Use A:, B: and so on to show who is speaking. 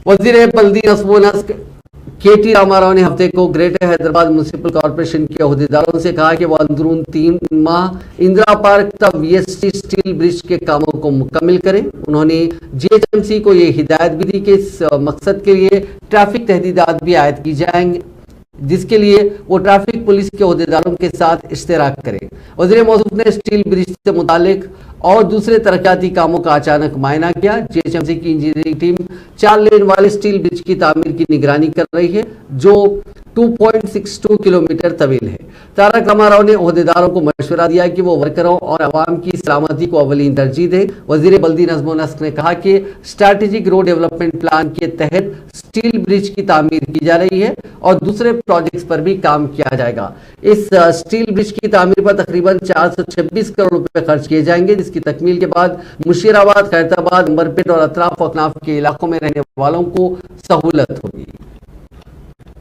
A: وزیر بلدی نصب و نسق KT راما راؤ نے ہفتے کو گریٹر حیدرآباد میونسپل کارپوریشن کے عہدیداروں سے کہا کہ وہ اندرون 3 ماہ اندرا پارک تا VST اسٹیل برج کے کاموں کو مکمل کریں۔ انہوں نے GHMC کو یہ ہدایت بھی دی کہ اس مقصد کے لیے ٹریفک تحدیدات بھی عائد کی جائیں گے، جس کے لیے وہ ٹریفک پولیس کے عہدیداروں کے ساتھ اشتراک کریں۔ وزیر موصوف نے اسٹیل برج سے متعلق اور دوسرے ترقیاتی کاموں کا اچانک معائنہ کیا۔ GHMC کی انجینئرنگ ٹیم 4 لین والے اسٹیل برج کی تعمیر کی نگرانی کر رہی ہے جو 2.62 کلومیٹر طویل ہے۔ تارک راما راؤ نے عہدیداروں کو مشورہ دیا کہ وہ ورکروں اور عوام کی سلامتی کو اولین ترجیح دیں۔ وزیر بلدی نظم و نسق نے کہا کہ اسٹریٹجک روڈ ڈیولپمنٹ پلان کے تحت اسٹیل برج کی تعمیر کی جا رہی ہے اور دوسرے پروجیکٹس پر بھی کام کیا جائے گا۔ اس اسٹیل برج کی تعمیر پر تقریباً 426 کروڑ روپے خرچ کیے جائیں گے، جس کی تکمیل کے بعد مشیر آباد، خیرت آباد، عمر پیٹ اور اطراف و اکناف کے علاقوں میں رہنے والوں کو سہولت ہوگی۔